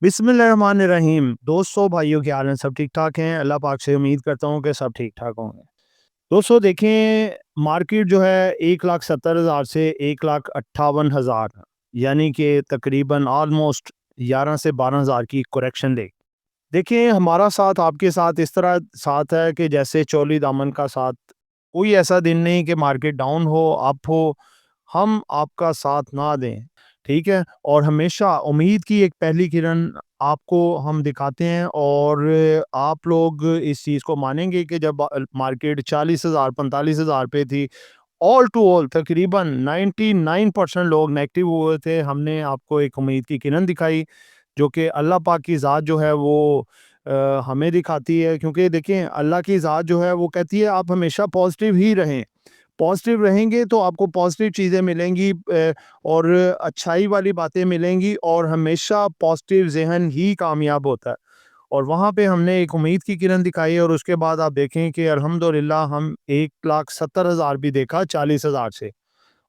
बिस्मिल्लाहिर्रहमानिर्रहीम। दोस्तों, भाइयों, क्या हाल है? सब ठीक ठाक हैं? अल्लाह पाक से उम्मीद करता हूँ कि सब ठीक ठाक होंगे। दोस्तों देखें, मार्केट जो है 1,70,000 से 1,58,000 यानी कि तकरीबन ऑलमोस्ट 11 से 12,000 की करेक्शन ले। देखिए, हमारा साथ आपके साथ इस तरह साथ है कि जैसे चौली दामन का साथ। कोई ऐसा दिन नहीं कि मार्केट डाउन हो, अप हो, हम आपका साथ ना दें। ठीक है? और हमेशा उम्मीद की एक पहली किरण आपको हम दिखाते हैं, और आप लोग इस चीज़ को मानेंगे कि जब मार्केट 40,000 45,000 पे थी, ऑल टू ऑल तकरीबन 99% लोग नेगेटिव हुए थे। हमने आपको एक उम्मीद की किरण दिखाई, जो कि अल्लाह पाक की ज़ात जो है वो हमें दिखाती है। क्योंकि देखिए, अल्लाह की ज़ात जो है वो कहती है आप हमेशा पॉजिटिव ही रहें। पॉजिटिव रहेंगे तो आपको पॉजिटिव चीज़ें मिलेंगी, और अच्छाई वाली बातें मिलेंगी, और हमेशा पॉजिटिव ज़हन ही कामयाब होता है। और वहाँ पे हमने एक उम्मीद की किरण दिखाई, और उसके बाद आप देखें कि अल्हम्दुलिल्लाह हम 1,70,000 भी देखा 40,000 से।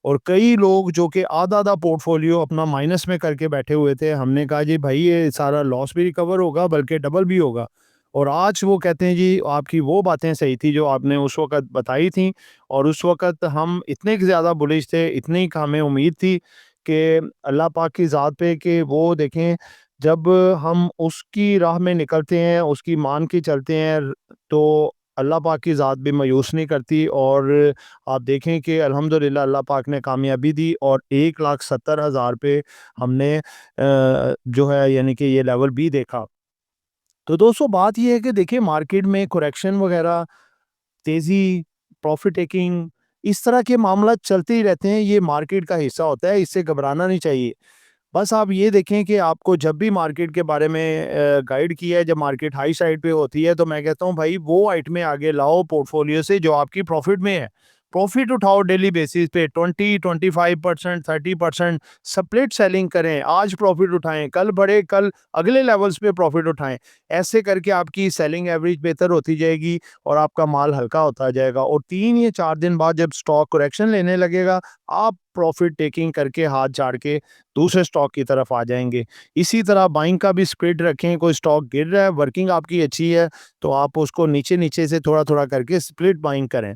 और कई लोग जो कि आधा-आधा पोर्टफोलियो अपना माइनस में करके बैठे हुए थे, हमने कहा जी भाई ये सारा लॉस भी रिकवर होगा बल्कि डबल भी होगा। और आज वो कहते हैं जी आपकी वो बातें सही थी जो आपने उस वक़्त बताई थी, और उस वक़्त हम इतने ज़्यादा बुलिश थे, इतनी हमें उम्मीद थी कि अल्लाह पाक की ज़ात पे कि वो देखें, जब हम उसकी राह में निकलते हैं, उसकी मान के चलते हैं, तो अल्लाह पाक की ज़ात भी मायूस नहीं करती। और आप देखें कि अल्हम्दुलिल्लाह अल्लाह पाक ने कामयाबी दी, और 1,70,000 पे हमने जो है यानी कि ये लेवल भी देखा। तो दोस्तों बात ये है कि देखिए, मार्केट में करेक्शन वगैरह, तेज़ी, प्रॉफ़िट टेकिंग, इस तरह के मामला चलते ही रहते हैं। ये मार्केट का हिस्सा होता है, इससे घबराना नहीं चाहिए। बस आप ये देखें कि आपको जब भी मार्केट के बारे में गाइड किया है, जब मार्केट हाई साइड पे होती है, तो मैं कहता हूँ भाई वो आइटमें आगे लाओ पोर्टफोलियो से जो आपकी प्रॉफिट में है। प्रॉफिट उठाओ डेली बेसिस पे 20-25%, 30% स्प्लिट सेलिंग करें। आज प्रॉफिट उठाएँ, कल बढ़े, कल अगले लेवल्स पे प्रॉफिट उठाएँ। ऐसे करके आपकी सेलिंग एवरेज बेहतर होती जाएगी, और आपका माल हल्का होता जाएगा, और 3 या 4 दिन बाद जब स्टॉक करेक्शन लेने लगेगा, आप प्रॉफिट टेकिंग करके हाथ झाड़ के दूसरे स्टॉक की तरफ आ जाएँगे। इसी तरह बाइंग का भी स्प्लिट रखें, कोई स्टॉक गिर रहा है, वर्किंग आपकी अच्छी है, तो आप उसको नीचे-नीचे से थोड़ा-थोड़ा करके स्प्लिट बाइंग करें,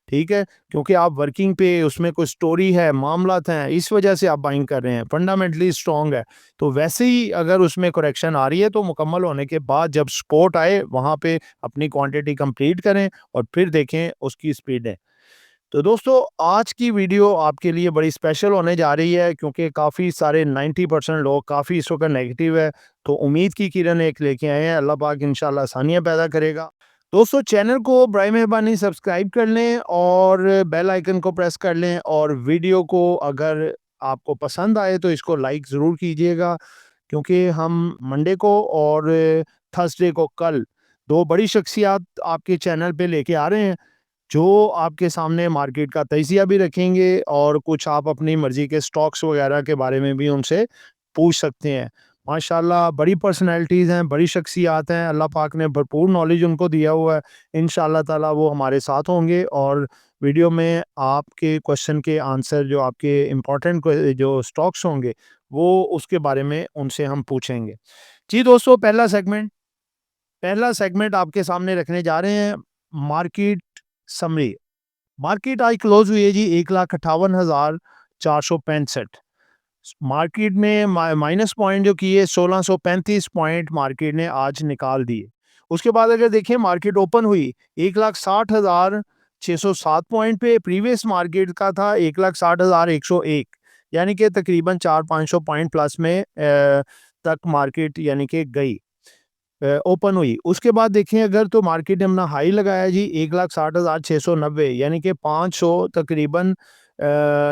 ठीक है? क्योंकि आप वर्किंग पे उसमें कोई स्टोरी है, मामलात हैं, इस वजह से आप बाइंग कर रहे हैं, फंडामेंटली स्ट्रॉन्ग है। तो वैसे ही अगर उसमें करेक्शन आ रही है, तो मुकम्मल होने के बाद जब सपोर्ट आए, वहाँ पे अपनी क्वांटिटी कंप्लीट करें, और फिर देखें उसकी स्पीड है। तो दोस्तों, आज की वीडियो आपके लिए बड़ी स्पेशल होने जा रही है, क्योंकि काफ़ी सारे 90% लोग काफ़ी इस वक्त नेगेटिव है। तो उम्मीद की किरण एक लेके आए हैं, अल्लाह पाक इंशाल्लाह आसानियाँ पैदा करेगा। दोस्तों, चैनल को बराए मेहरबानी सब्सक्राइब कर लें, और बेल आइकन को प्रेस कर लें, और वीडियो को अगर आपको पसंद आए तो इसको लाइक ज़रूर कीजिएगा। क्योंकि हम मंडे को और थर्सडे को कल 2 बड़ी शख्सियत आपके चैनल पे लेके आ रहे हैं, जो आपके सामने मार्केट का तजिया भी रखेंगे, और कुछ आप अपनी मर्ज़ी के स्टॉक्स वगैरह के बारे में भी उनसे पूछ सकते हैं। माशाल्लाह बड़ी पर्सनैलिटीज़ हैं, बड़ी शख्सियत हैं, अल्लाह पाक ने भरपूर नॉलेज उनको दिया हुआ है। इंशाअल्लाह ताला वो हमारे साथ होंगे, और वीडियो में आपके क्वेश्चन के आंसर, जो आपके इम्पोर्टेंट जो स्टॉक्स होंगे, वो उसके बारे में उनसे हम पूछेंगे। जी दोस्तों, पहला सेगमेंट आपके सामने रखने जा रहे हैं, मार्केट समरी। मार्केट आज क्लोज हुई है जी 1,58,465। मार्केट में माइनस पॉइंट जो किए 1635 पॉइंट मार्केट ने आज निकाल दिए। उसके बाद अगर देखें, मार्केट ओपन हुई 1,60,607 पॉइंट पे। प्रीवियस मार्केट का था 1,60,101, यानी कि तकरीबन 400-500 पॉइंट प्लस में तक मार्केट यानी कि गई, ओपन हुई। उसके बाद देखें अगर, तो मार्केट ने अपना हाई लगाया जी 1,60,690, यानी कि 500 तकरीबन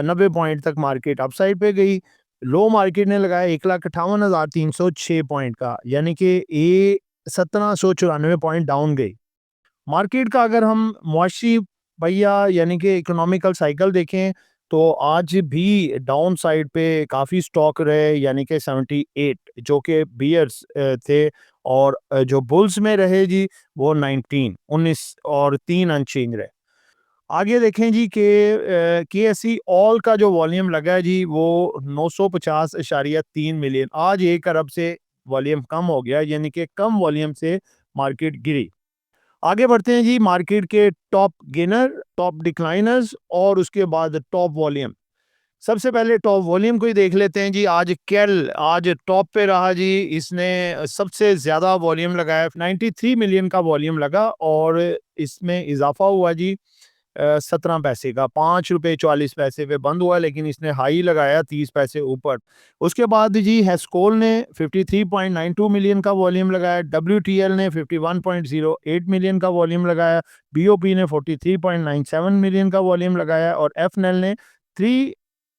90 पॉइंट तक मार्केट अपसाइड पे गई। लो मार्केट ने लगाया 1,58,306 पॉइंट का, यानी कि ये 1,794 पॉइंट डाउन गई। मार्केट का अगर हम मुआशी पहिया यानी कि इकोनॉमिकल साइकिल देखें, तो आज भी डाउन साइड पे काफ़ी स्टॉक रहे, यानी कि 78 जो कि बियर्स थे, और जो बुल्स में रहे जी वो 19 और 3 अनचेंज रहे। आगे देखें जी कि केएसई ऑल का जो वॉल्यूम लगा है जी वो 950.3 मिलियन, आज 1 अरब से वॉल्यूम कम हो गया, यानी कि कम वॉल्यूम से मार्केट गिरी। आगे बढ़ते हैं जी, मार्केट के टॉप गेनर, टॉप डिक्लाइनर्स और उसके बाद टॉप वॉल्यूम। सबसे पहले टॉप वॉल्यूम को ही देख लेते हैं जी। आज टॉप पे रहा जी, इसने सबसे ज़्यादा वॉल्यूम लगाया, 93 मिलियन का वॉल्यूम लगा और इसमें इजाफा हुआ जी 17 पैसे का, 5 रुपए 44 पैसे पे बंद हुआ, लेकिन इसने हाई लगाया 30 पैसे ऊपर। उसके बाद जी हेस्कोल ने 53.92 मिलियन का वॉल्यूम लगाया, WTL ने 51.08 मिलियन का वॉल्यूम लगाया, BOP ने 43.97 मिलियन का वॉल्यूम लगाया और FNL ने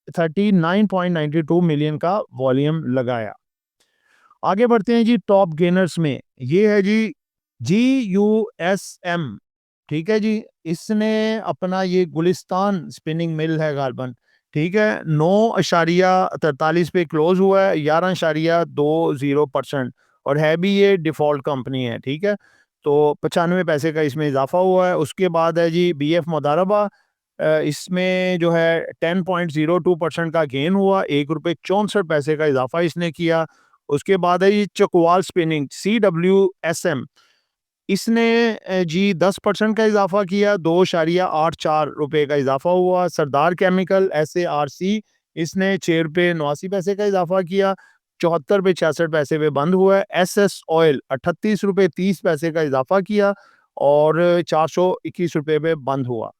39.92 मिलियन का वॉल्यूम लगाया। आगे बढ़ते हैं जी टॉप गेनर्स में। ये है जी GUSM, ठीक है जी। इसने अपना ये गुलिस्तान स्पिनिंग मिल है गालबन, ठीक है, 9.43 पे क्लोज हुआ है, 11.20% और है भी ये डिफॉल्ट कंपनी है, ठीक है। तो 95 पैसे का इसमें इजाफा हुआ है। उसके बाद है जी BF मुदारबा, इसमें जो है 10.02% का गेन हुआ, 1 रुपये 64 पैसे का इजाफा इसने किया। उसके बाद है ये चकवाल स्पिनिंग CWSM, इसने जी 10% का इजाफा किया, 2.84 रुपए का इजाफा हुआ। सरदार केमिकल SARC, इसने 6 रुपये 89 पैसे का इजाफा किया, 74 पे 66 पैसे पे बंद हुआ है। SS ऑयल 38 रुपये 30 पैसे का इजाफा किया और 421 रुपये पे बंद हुआ।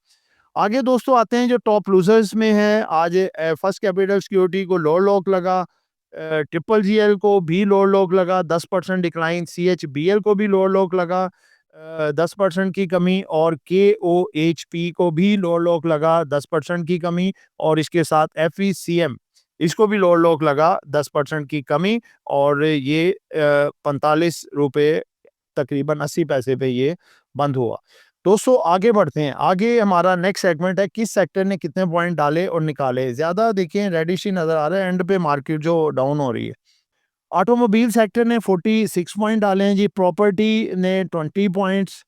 आगे दोस्तों आते हैं जो टॉप लूजर्स में है। आज फर्स्ट कैपिटल सिक्योरिटी को लोअर लॉक लगा, ट्रिपल GL को भी लोअर लॉक लगा, 10% डिक्लाइन, CHBL को भी लोअर लॉक लगा, 10% की कमी और KOHP को भी लोअर लॉक लगा, 10% की कमी और इसके साथ FECM, इसको भी लोअर लॉक लगा, 10% की कमी और ये 45 रुपये तकरीबन 80 पैसे पे ये बंद हुआ। दोस्तों आगे बढ़ते हैं। आगे हमारा नेक्स्ट सेगमेंट है किस सेक्टर ने कितने पॉइंट डाले और निकाले। ज़्यादा देखें रेडिश ही नज़र आ रहा है, एंड पे मार्केट जो डाउन हो रही है। ऑटोमोबाइल सेक्टर ने 46 पॉइंट डाले हैं जी, प्रॉपर्टी ने 20 पॉइंट्स,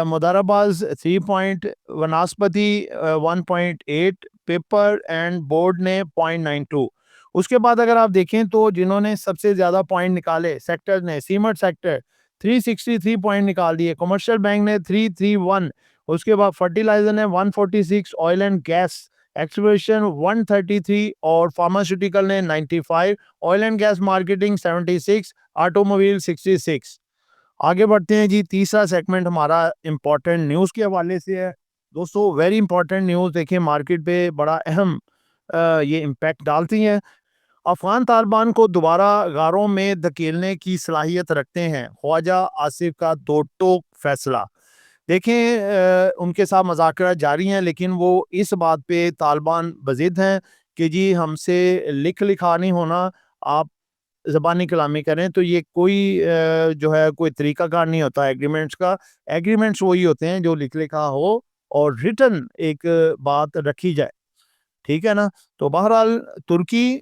मुदाराबाज 3 पॉइंट, वनस्पति 1.8, पेपर एंड बोर्ड ने 0.92। उसके बाद अगर आप देखें तो जिन्होंने सबसे ज़्यादा पॉइंट निकाले सेक्टर ने, सीमेंट सेक्टर 363 पॉइंट निकाल दिए, कमर्शियल बैंक ने 331, उसके बाद फर्टिलाइजर ने 146, ऑयल एंड गैस एक्सप्लोरेशन 133 और फार्मास्यूटिकल ने 95, oil and gas marketing 76, automobile 66। आगे बढ़ते हैं जी, तीसरा सेगमेंट हमारा इंपॉर्टेंट न्यूज़ के हवाले से है। दोस्तों वेरी इंपॉर्टेंट न्यूज़, देखिए मार्केट पे बड़ा अहम ये इम्पैक्ट डालती हैं। अफगान तालिबान को दोबारा गारों में धकेलने की सलाहियत रखते हैं, ख्वाजा आसिफ का दो टोक फैसला। देखें उनके साथ मुज़ाकरात जारी हैं, लेकिन वो इस बात पे तालिबान बज़िद हैं कि जी हमसे लिख लिखा नहीं होना, आप ज़बानी कलामी करें। तो ये कोई जो है कोई तरीक़ाकार नहीं होता एग्रीमेंट्स का। एग्रीमेंट्स वही होते हैं जो लिख लिखा हो और रिटन एक बात रखी जाए, ठीक है ना। तो बहरहाल तुर्की,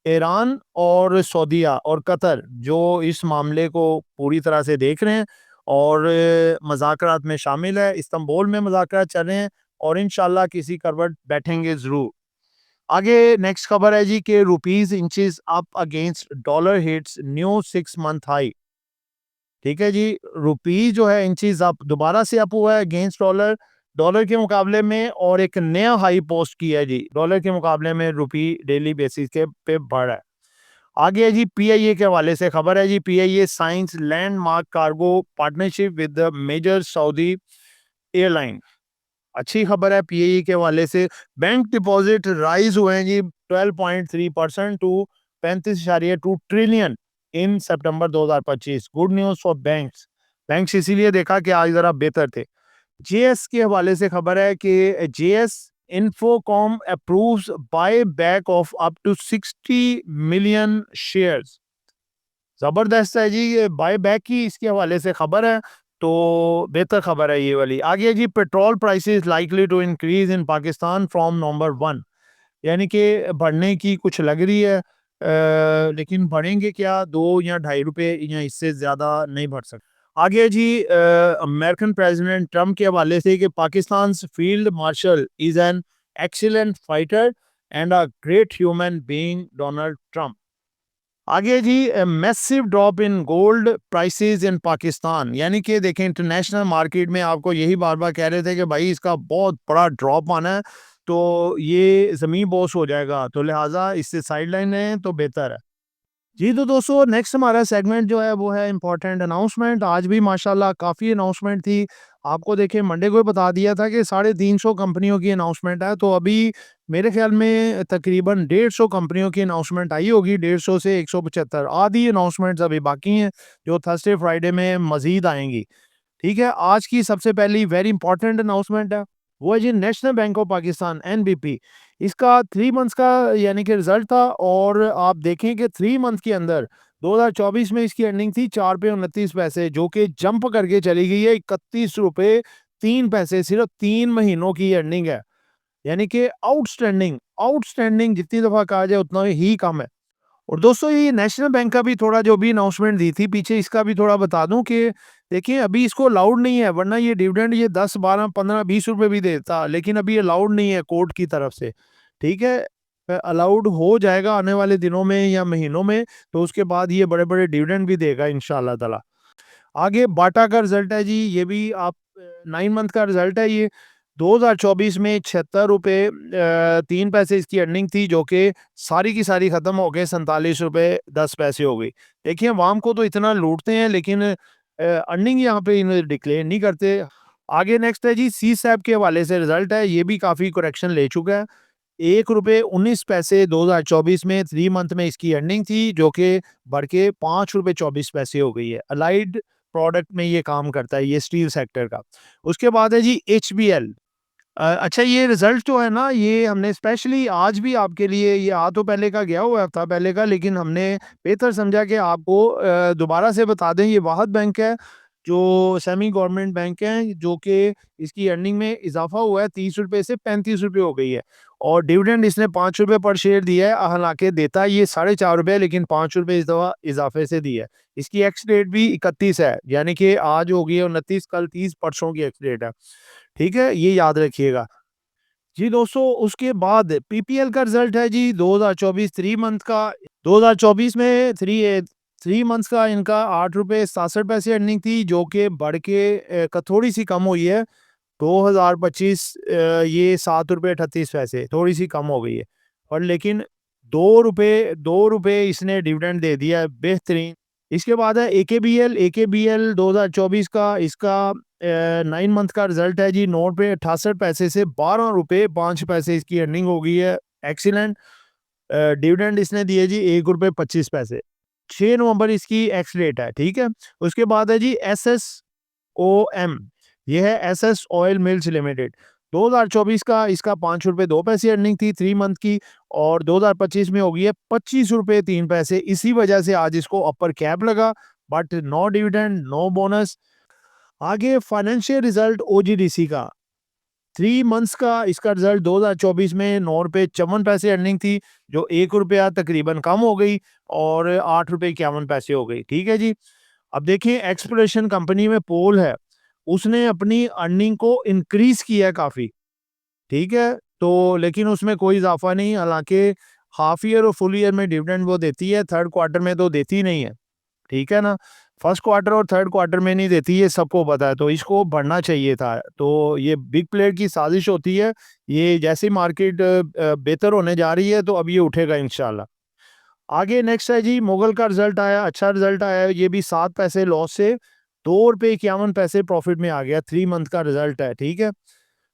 ईरान और सऊदीया और कतर जो इस मामले को पूरी तरह से देख रहे हैं और मुज़ाकरात में शामिल है। इस्तांबुल में मुज़ाकरात चल रहे हैं और इंशाल्लाह किसी करवट बैठेंगे ज़रूर। आगे नेक्स्ट खबर है जी कि rupees inches up against dollar hits new 6 month high, ठीक है जी। रुपीस जो है इंचेस अप दोबारा से अप हुआ है अगेंस्ट डॉलर, डॉलर के मुकाबले में, और एक नया हाई पोस्ट किया है जी। डॉलर के मुकाबले में रुपी डेली बेसिस के पे बढ़ रहा है। आगे है जी PIA के हवाले से खबर है जी, PIA signs landmark cargo partnership with the major Saudi airline. अच्छी खबर है PIA के हवाले से। बैंक डिपॉजिट राइज हुए हैं जी 12.3% to 35.2 trillion in September 2025। Good news for banks. Banks इसीलिए देखा कि आज जरा बेहतर थे। JS के हवाले से खबर है कि JS Infocom approves buyback of up to 60 million shares। जबरदस्त है जी, ये बाय बैक की इसके हवाले से खबर है, तो बेहतर खबर है ये वाली। आगे जी petrol prices likely to increase in Pakistan from November 1, यानी कि बढ़ने की कुछ लग रही है, लेकिन बढ़ेंगे क्या, 2 या 2.5 रुपए या इससे ज़्यादा नहीं बढ़ सकते। आगे जी अमेरिकन प्रेसिडेंट ट्रम्प के हवाले से कि Pakistan field marshal is an excellent fighter and a great human being Donald Trump. आगे जी massive drop in gold prices in Pakistan, यानी कि देखें इंटरनेशनल मार्केट में आपको यही बार बार कह रहे थे कि भाई इसका बहुत बड़ा ड्रॉप आना है, तो ये ज़मीन बोस हो जाएगा, तो लिहाजा इससे साइड लाइन है तो बेहतर है। जी, तो दोस्तों नेक्स्ट हमारा सेगमेंट जो है वो है इम्पोर्टेंट अनाउंसमेंट। आज भी माशाल्लाह काफ़ी अनाउंसमेंट थी। आपको देखिए मंडे को ही बता दिया था कि 350 कंपनियों की अनाउंसमेंट है, तो अभी मेरे ख़्याल में तकरीबन 150 कंपनियों की अनाउंसमेंट आई होगी, 150 से 175 आधी अनाउंसमेंट्स अभी बाकी हैं, जो थर्सडे फ्राइडे में मज़ीद आएँगी। ठीक है, आज की सबसे पहली वेरी इंपॉर्टेंट अनाउंसमेंट है, वो है जी National Bank of Pakistan NBP. इसका 3 मंथ्स का यानी कि रिजल्ट था, और आप देखें कि 3 मंथ के अंदर 2024 में इसकी अर्निंग थी 4 रुपए 29 पैसे, जो कि जंप करके चली गई है 31 रुपए 3 पैसे, सिर्फ 3 महीनों की अर्निंग है। यानी कि आउटस्टैंडिंग, आउटस्टैंडिंग जितनी दफ़ा कहा जाए उतना ही कम है। और दोस्तों ये नेशनल बैंक का भी थोड़ा जो भी अनाउंसमेंट दी थी पीछे, इसका भी थोड़ा बता दूं कि देखिए अभी इसको अलाउड नहीं है, वरना ये डिविडेंड ये 10 12 15 20 रुपए भी देता, लेकिन अभी अलाउड नहीं है कोर्ट की तरफ से। ठीक है, अलाउड हो जाएगा आने वाले दिनों में या महीनों में, तो उसके बाद ये बड़े बड़े डिविडेंड भी देगा इंशाल्लाह ताला। आगे बाटा का रिजल्ट है जी, ये भी आप 9 मंथ का रिजल्ट है ये। 2024 में 76 रुपए 3 पैसे इसकी अर्निंग थी, जो कि सारी की सारी खत्म हो गए 47 रुपए 10 पैसे हो गई। देखिए अवाम को तो इतना लूटते हैं, लेकिन अर्निंग यहाँ पे इन्हें डिक्लेयर नहीं करते। आगे नेक्स्ट है जी सीसैप के हवाले से रिजल्ट है, ये भी काफ़ी करेक्शन ले चुका है। 1 रुपए 19 पैसे 2024 में 3 मंथ में इसकी अर्निंग थी, जो कि बढ़ के 5 रुपए 24 पैसे हो गई है। अलाइड प्रोडक्ट में ये काम करता है, ये स्टील सेक्टर का। उसके बाद है जी एचबीएल। अच्छा ये रिज़ल्ट जो है ना, ये हमने स्पेशली आज भी आपके लिए, ये आ तो पहले का गया हुआ था पहले का, लेकिन हमने बेहतर समझा कि आपको दोबारा से बता दें। ये वाहिद बैंक है जो सेमी गवर्नमेंट बैंक है, जो कि इसकी अर्निंग में इजाफा हुआ है 30 रुपए से 35 रुपए हो गई है, और डिविडेंड इसने 5 रुपए पर शेयर दिया है, हालांकि देता ये 4.5 रुपए, लेकिन 5 रुपए इस दफा इजाफे से दिया है। इसकी एक्स डेट भी 31 है, यानी कि आज होगी 29, कल 30, परसों की एक्स डेट है। ठीक है, ये याद रखिएगा। जी दोस्तों, उसके बाद पीपीएल का रिजल्ट है जी 2024 3 मंथ का। 2024 में 3 मंथ्स का इनका 8 रुपए 67 पैसे अर्निंग थी, जो कि बढ़ के थोड़ी सी कम हुई है। 2025 ये 7 रुपए 38 पैसे, थोड़ी सी कम हो गई है, और लेकिन 2 रुपए इसने डिविडेंड दे दिया है, बेहतरीन। इसके बाद है एकेबीएल। एकेबीएल 2024 का इसका 9 मंथ का रिजल्ट है जी, 9 रुपए 68 पैसे से 12 रुपए 5 पैसे इसकी अर्निंग हो गई है। एक्सीलेंट। डिविडेंड इसने दिए जी 1 रुपए 25 पैसे। 6 नवंबर इसकी एक्स डेट है। ठीक है, उसके बाद है जी एसएसओएम। ये है एसएस ऑयल मिल्स लिमिटेड। 2024 का इसका 5 रुपए 2 पैसे अर्निंग थी 3 मंथ की, और 2025 में हो गई है 25 रुपए 3 पैसे। इसी वजह से आज इसको अपर कैप लगा, but no dividend no bonus. आगे फाइनेंशियल रिजल्ट ओजीडीसी का 3 मंथ्स का इसका रिजल्ट 2024 में 9 रुपए 54 पैसे अर्निंग थी, जो 1 रुपया तकरीबन कम हो गई, और 8 रुपए 51 पैसे हो गई। ठीक है जी। अब देखिए एक्सप्लोरेशन कंपनी में पोल है, उसने अपनी अर्निंग को इंक्रीज किया है काफ़ी। ठीक है, तो लेकिन उसमें कोई इज़ाफ़ा नहीं, हालाँकि हाफ ईयर और फुल ईयर में डिविडेंड वो देती है, थर्ड क्वार्टर में तो देती नहीं है। ठीक है ना? फर्स्ट क्वार्टर और थर्ड क्वार्टर में नहीं देती, ये सबको पता है, तो इसको बढ़ना चाहिए था। तो ये बिग प्लेयर की साज़िश होती है, ये जैसे ही मार्केट बेहतर होने जा रही है, तो अब ये उठेगा इंशाल्लाह। आगे नेक्स्ट है जी मोगल का रिज़ल्ट आया, अच्छा रिज़ल्ट आया है, ये भी 7 पैसे लॉस से 2 रुपए 51 पैसे प्रॉफ़िट में आ गया, 3 मंथ का रिज़ल्ट है, ठीक है?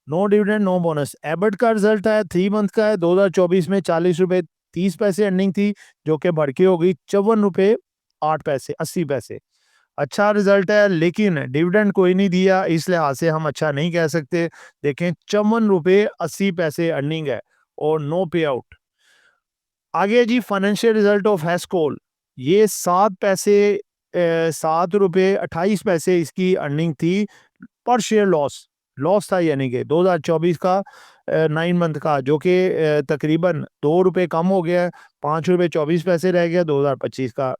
No dividend no bonus. Abbott का रिज़ल्ट है 3 मंथ का है, 2024 में 40 रुपए 30 पैसे अर्निंग थी, जो कि बढ़ के हो गई 54 रुपए 8 पैसे 80 पैसे। अच्छा रिज़ल्ट है, लेकिन डिविडेंड कोई नहीं दिया, इस लिहाज से हम अच्छा नहीं कह सकते। देखें 54 रुपए 80 पैसे अर्निंग है, और नो पे आउट। आगे जी फाइनेंशियल रिजल्ट ऑफ हेस्कोल, ये 7 पैसे 7 रुपए 28 पैसे इसकी अर्निंग थी, पर शेयर लॉस लॉस था, यानी कि 2024 का 9 मंथ का, जो कि तकरीबन 2 रुपए कम हो गया है, 5 रुपए 24 पैसे रह गया 2025 का।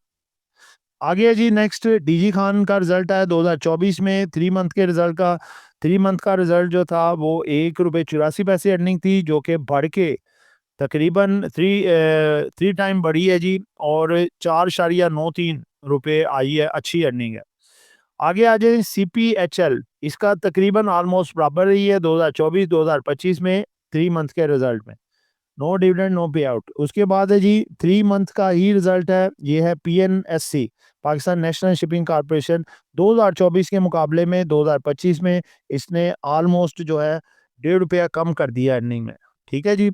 आगे है जी नेक्स्ट डीजी खान का रिजल्ट आया 2024 में 3 मंथ के रिजल्ट का। 3 मंथ का रिजल्ट जो था वो 1 रुपए 84 पैसे अर्निंग थी, जो कि बढ़ के तकरीबन 3 टाइम बढ़ी है जी और 4.93 रुपये आई है, अच्छी अर्निंग है। आगे आ जाए CPHL, इसका तकरीबन ऑलमोस्ट बराबर रही है 2024-2025 में 3 मंथ के रिजल्ट में। नो डिविडेंड नो पे आउट। उसके बाद है जी 3 मंथ का ही रिजल्ट है, ये है PNSC, Pakistan national shipping corporation. 2024 के मुकाबले में 2025 में इसने ऑलमोस्ट जो है 1.5 रुपया कम कर दिया अर्निंग में। ठीक है जी,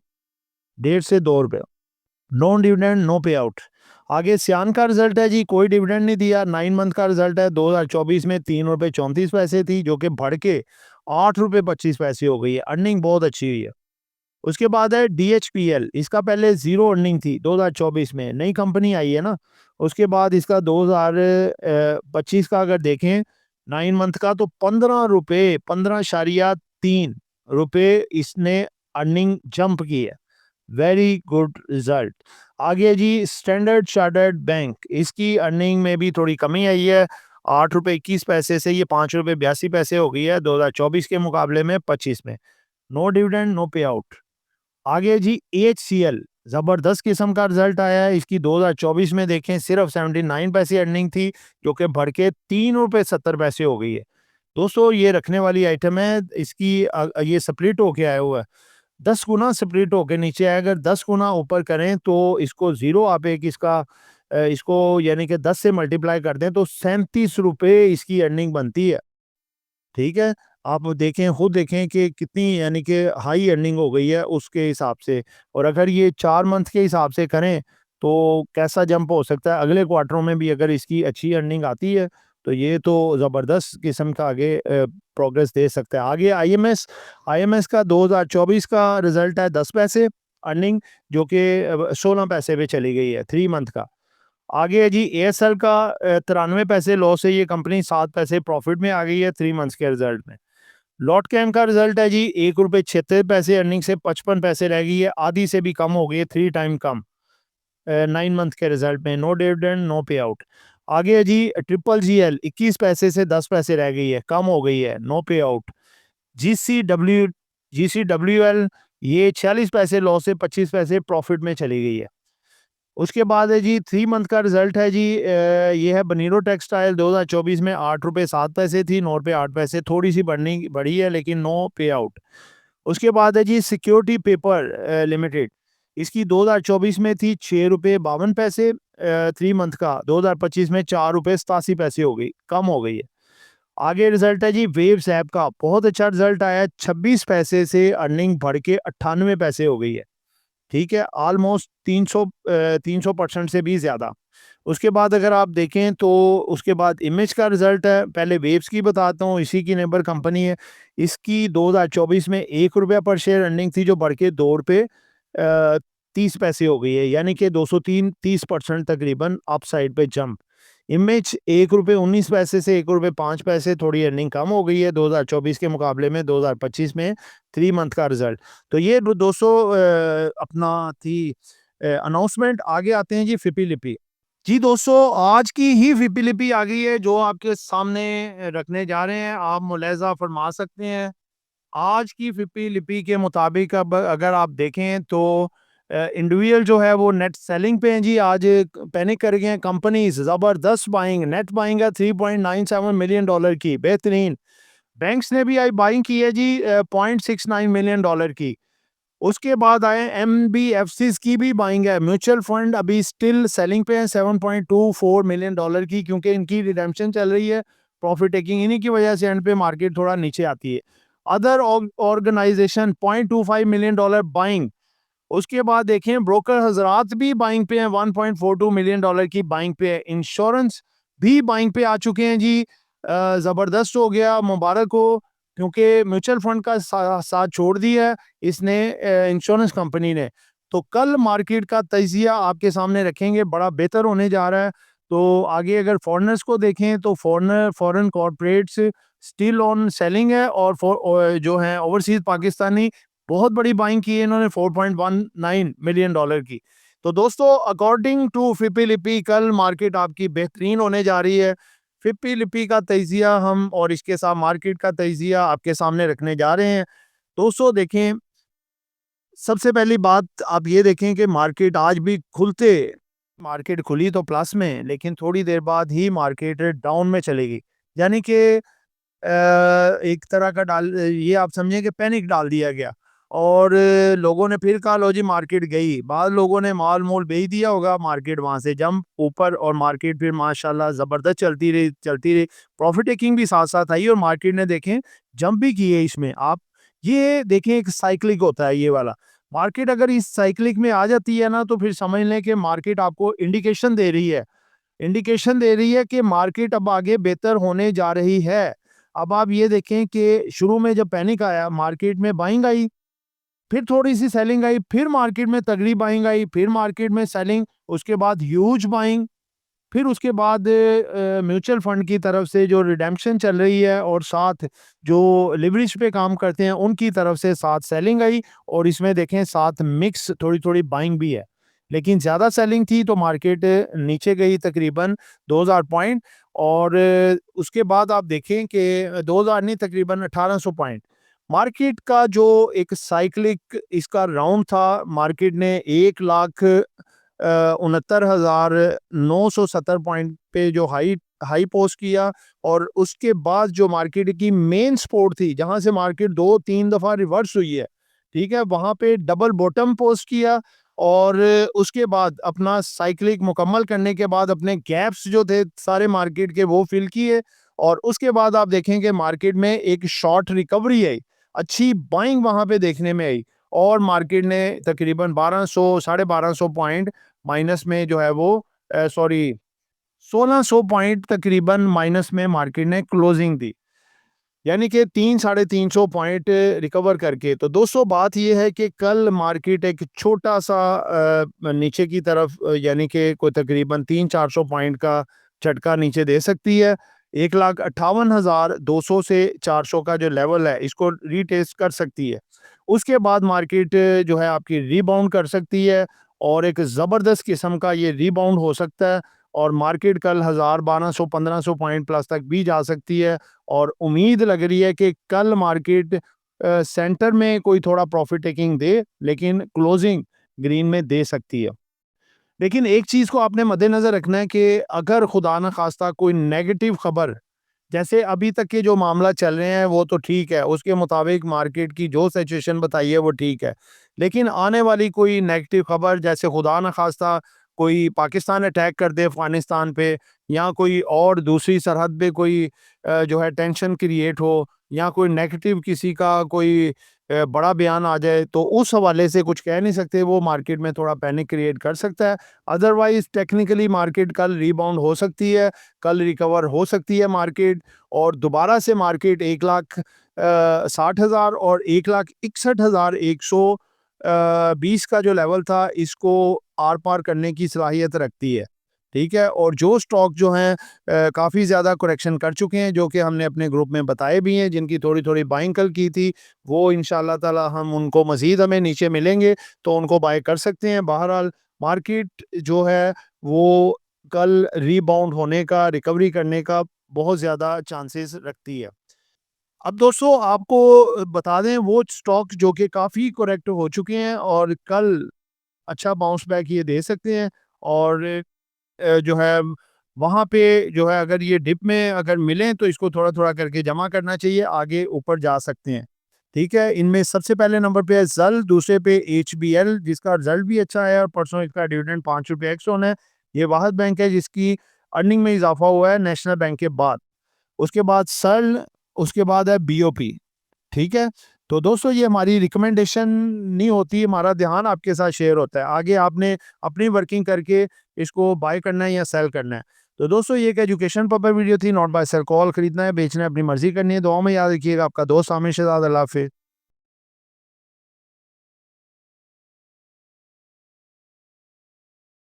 1.5 से 2 रुपये। नो डिविडेंड नो पे आउट। आगे सियान का रिजल्ट है जी, कोई डिविडेंड नहीं दिया। 9 मंथ का रिजल्ट है, 2024 में 3 रुपये 34 पैसे थी, जो कि बढ़ के 8 रुपये 25 पैसे हो गई है। अर्निंग बहुत अच्छी हुई है। उसके बाद है DHPL, इसका पहले जीरो अर्निंग थी 2024 में, नई कंपनी आई है ना। उसके बाद इसका 2025 का अगर देखें 9 मंथ का, तो 15.3 रुपये इसने अर्निंग जंप की है। Very good result. आगे जी स्टैंडर्ड चार्टर्ड बैंक, इसकी अर्निंग में भी थोड़ी कमी आई है। 8 रुपये 21 पैसे से ये 5 रुपये 82 पैसे हो गई है 2024 के मुकाबले में 25 में। नो डिविडेंड नो पे आउट। आगे जी HCL, जबरदस्त किस्म का रिजल्ट आया है। इसकी 2024 में देखें सिर्फ 79 पैसे अर्निंग थी, जो कि बढ़ के 3 रुपये 70 पैसे हो गई है। दोस्तों ये रखने वाली आइटम है, इसकी ये स्प्लिट होके आया हुआ है, 10 गुना स्प्लिट होके नीचे आया। अगर 10 गुना ऊपर करें तो इसको जीरो आप एक इसका इसको यानी कि 10 से मल्टीप्लाई कर दें तो 37 रुपये इसकी अर्निंग बनती है। ठीक है, आप देखें, खुद देखें कि कितनी यानी कि हाई अर्निंग हो गई है उसके हिसाब से। और अगर ये 4 मंथ के हिसाब से करें तो कैसा जंप हो सकता है अगले क्वार्टरों में भी, अगर इसकी अच्छी अर्निंग आती है तो ये तो ज़बरदस्त किस्म का आगे प्रोग्रेस दे सकता है। आगे IMS का 2024 का रिजल्ट है 10 पैसे अर्निंग, जो कि 16 पैसे पे चली गई है 3 मंथ का। आगे है जी ASL का 93 पैसे लॉस है, ये कंपनी 7 पैसे प्रॉफिट में आ गई है 3 मंथ्स के रिजल्ट में। लॉट कैम का रिजल्ट है जी 1 रुपये 76 पैसे अर्निंग से 55 पैसे रह गई है, आधी से भी कम हो गई है, 3 टाइम कम 9 मंथ के रिजल्ट में। नो डिविडेंड नो पे आउट। आगे है जी GGL, 21 पैसे से 10 पैसे रह गई है, कम हो गई है, नो पे आउट। GCWL, ये 46 पैसे लॉस से 25 पैसे प्रॉफिट में चली गई है। उसके बाद है जी 3 मंथ का रिजल्ट है जी, ये है बनीरो टेक्सटाइल। 2024 में 8 रुपये 7 पैसे थी, 9 रुपये 8 पैसे, थोड़ी सी बढ़ी है लेकिन नो पे आउट। उसके बाद है जी सिक्योरिटी पेपर लिमिटेड, इसकी 2024 में थी 6 रुपये 52 पैसे 3 मंथ का, 2025 में 4 रुपये 87 पैसे हो गई, कम हो गई है। आगे रिजल्ट है जी वेव्स ऐप का, बहुत अच्छा रिजल्ट आया है, 26 पैसे से अर्निंग बढ़ के 98 पैसे हो गई है। ठीक है, ऑलमोस्ट 300% से भी ज़्यादा। उसके बाद अगर आप देखें तो उसके बाद इमेज का रिजल्ट है, पहले वेव्स की बताता हूँ, इसी की नेबर कंपनी है। इसकी 2024 में 1 रुपया पर शेयर अर्निंग थी, जो बढ़ के 2 रुपये 30 पैसे हो गई है, यानी कि 230% तकरीबन अप साइड पे जंप। इमेज 1 रुपये 19 पैसे से 1 रुपये 5 पैसे, थोड़ी अर्निंग कम हो गई है 2024 के मुकाबले में 2025 में 3 मंथ का रिजल्ट। तो ये दोस्तों अपना थी अनाउंसमेंट। आगे आते हैं जी फिपी लिपि। जी दोस्तों, आज की ही फिपी लिपि आ गई है जो आपके सामने रखने जा रहे हैं, आप मुलाहिजा फरमा सकते हैं। आज की फिपी लिपि के मुताबिक अब अगर आप देखें तो इंडिविजुअल जो है वो नेट सेलिंग पे हैं जी, आज पैनिक कर गए हैं कंपनीज, ज़बरदस्त बाइंग, नेट बाइंग है $3.97 मिलियन की, बेहतरीन। बैंक्स ने भी आई बाइंग की है जी $0.69 मिलियन की। उसके बाद आए MBFCs की भी बाइंग है। म्यूचुअल फंड अभी स्टिल सेलिंग पे है $7.24 मिलियन की, क्योंकि इनकी रिडेम्पशन चल रही है, प्रॉफिट टेकिंग, इन्हीं की वजह से एंड पे मार्केट थोड़ा नीचे आती है। Other organisation $0.25 million buying. उसके बाद देखें ब्रोकर हजरात भी बाइंग पे हैं, $1.42 मिलियन की बाइंग पे है। इंश्योरेंस भी बाइंग पे आ चुके हैं जी, ज़बरदस्त हो गया, मुबारक हो, क्योंकि म्यूचुअल फंड का साथ छोड़ दिया है इसने इंश्योरेंस कंपनी ने। तो कल मार्केट का तजिया आपके सामने रखेंगे, बड़ा बेहतर होने जा रहा है। तो आगे अगर फॉरेनर्स को देखें तो foreign corporates still on selling है, और जो है ओवरसीज पाकिस्तानी बहुत बड़ी बाइंग की है इन्होंने $4.19 मिलियन की। तो दोस्तों अकॉर्डिंग टू फिपी लिपि कल मार्केट आपकी बेहतरीन होने जा रही है। फिपी लिपि का तजिया हम और इसके साथ मार्केट का तजिया आपके सामने रखने जा रहे हैं। दोस्तों देखें, सबसे पहली बात आप ये देखें कि मार्केट आज भी खुलते, मार्केट खुली तो प्लस में, लेकिन थोड़ी देर बाद ही मार्केट डाउन में चलेगी। यानी कि एक तरह का ये आप समझें कि पैनिक डाल दिया गया और लोगों ने फिर कहा लो जी मार्केट गई। बाद लोगों ने माल मोल बेच दिया होगा, मार्केट वहां से जंप ऊपर और मार्केट फिर माशाल्लाह जबरदस्त चलती रही। प्रॉफिट टेकिंग भी साथ साथ आई और मार्केट ने देखें जंप भी की है। इसमें आप ये देखें एक साइक्लिक होता है ये वाला। मार्केट अगर इस साइक्लिक में आ जाती है ना तो फिर समझ लें कि मार्केट आपको इंडिकेशन दे रही है कि मार्केट अब आगे बेहतर होने जा रही है। अब आप ये देखें कि शुरू में जब पैनिक आया मार्केट में बाइंग आई, फिर थोड़ी सी सेलिंग आई, फिर मार्केट में तगड़ी बाइंग आई, फिर मार्केट में सेलिंग, उसके बाद ह्यूज बाइंग, फिर उसके बाद म्यूचुअल फंड की तरफ से जो रिडेम्पशन चल रही है और साथ जो लिवरेज पे काम करते हैं उनकी तरफ से साथ सेलिंग आई और इसमें देखें साथ मिक्स थोड़ी थोड़ी बाइंग भी है। लेकिन ज़्यादा सेलिंग थी तो मार्केट नीचे गई तकरीबन 2000 पॉइंट और उसके बाद आप देखें कि 2000 नहीं तकरीबन 1800 पॉइंट मार्केट का जो एक साइक्लिक इसका राउंड था। मार्केट ने 1,69,970 पॉइंट पे जो हाई हाई पोस्ट किया और उसके बाद जो मार्केट की मेन सपोर्ट थी जहां से मार्केट 2-3 दफा रिवर्स हुई है, ठीक है, वहां पे डबल बॉटम पोस्ट किया और उसके बाद अपना साइक्लिक मुकम्मल करने के बाद अपने गैप्स जो थे सारे मार्केट के वो फिल किए और उसके बाद आप देखेंगे मार्केट में एक शॉर्ट रिकवरी आई, अच्छी बाइंग वहां पे देखने में आई और मार्केट ने तकरीबन 1200 1250 पॉइंट माइनस में जो है वो 1600 पॉइंट तकरीबन माइनस में मार्केट ने क्लोजिंग दी। यानी कि 3-350 पॉइंट रिकवर करके। तो दोस्तों बात ये है कि कल मार्केट एक छोटा सा नीचे की तरफ यानी कि कोई तकरीबन 300-400 पॉइंट का झटका नीचे दे सकती है। 1,58,200 से 400 का जो लेवल है इसको रीटेस्ट कर सकती है। उसके बाद मार्केट जो है आपकी रीबाउंड कर सकती है और एक ज़बरदस्त किस्म का ये रीबाउंड हो सकता है और मार्केट कल 1,000 1,200 1,500 पॉइंट प्लस तक भी जा सकती है और उम्मीद लग रही है कि कल मार्केट सेंटर में कोई थोड़ा प्रॉफिट टेकिंग दे लेकिन क्लोजिंग ग्रीन में दे सकती है। लेकिन एक चीज़ को आपने मद्देनज़र रखना है कि अगर खुदा न खास्ता कोई नेगेटिव खबर, जैसे अभी तक के जो मामला चल रहे हैं वो तो ठीक है, उसके मुताबिक मार्केट की जो सिचुएशन बताई है वो ठीक है। लेकिन आने वाली कोई नेगेटिव खबर जैसे खुदा न खास्ता कोई पाकिस्तान अटैक कर दे अफ़गानिस्तान पे या कोई और दूसरी सरहद पे कोई जो है टेंशन क्रिएट हो या कोई नेगेटिव किसी का कोई बड़ा बयान आ जाए तो उस हवाले से कुछ कह नहीं सकते, वो मार्केट में थोड़ा पैनिक क्रिएट कर सकता है। अदरवाइज टेक्निकली मार्केट कल रीबाउंड हो सकती है, कल रिकवर हो सकती है मार्केट और दोबारा से मार्केट 1,60,000 और 1,61,120 का जो लेवल था इसको आर पार करने की सलाहियत रखती है। ठीक है, और जो स्टॉक जो हैं काफ़ी ज़्यादा करेक्शन कर चुके हैं जो कि हमने अपने ग्रुप में बताए भी हैं, जिनकी थोड़ी थोड़ी बाइंग कल की थी वो इंशाल्लाह ताला हम उनको मज़ीद हमें नीचे मिलेंगे तो उनको बाय कर सकते हैं। बहरहाल मार्केट जो है वो कल रीबाउंड होने का, रिकवरी करने का बहुत ज़्यादा चांसेस रखती है। अब दोस्तों आपको बता दें वो स्टॉक जो कि काफ़ी करेक्ट हो चुके हैं और कल अच्छा बाउंस बैक ये दे सकते हैं और जो है वहाँ पे जो है अगर ये डिप में अगर मिलें तो इसको थोड़ा-थोड़ा करके जमा करना चाहिए, आगे ऊपर जा सकते हैं। ठीक है? इनमें सबसे पहले नंबर पे है ज़ल, दूसरे पे एचबीएल जिसका रिज़ल्ट भी अच्छा है और परसों इसका डिविडेंड ₹5 एक्स ऑन है। ये वाहिद बैंक है जिसकी अर्निंग में इज़ाफ़ा हुआ है नेशनल बैंक के बाद। उसके बाद सर्ल, उसके बाद है बीओपी। ठीक है? तो दोस्तों ये हमारी रिकमेंडेशन नहीं होती, हमारा ध्यान आपके साथ शेयर होता है। आगे आपने अपनी वर्किंग करके इसको बाय करना है या सेल करना है। तो दोस्तों ये एक एजुकेशन पर्पस वीडियो थी, नॉट बाय सेल। कॉल खरीदना है, बेचना है, अपनी मर्ज़ी करनी है। दुआ में याद रखिएगा। आपका दोस्त आमिर शहजाद। अल्लाह हाफ़िज़।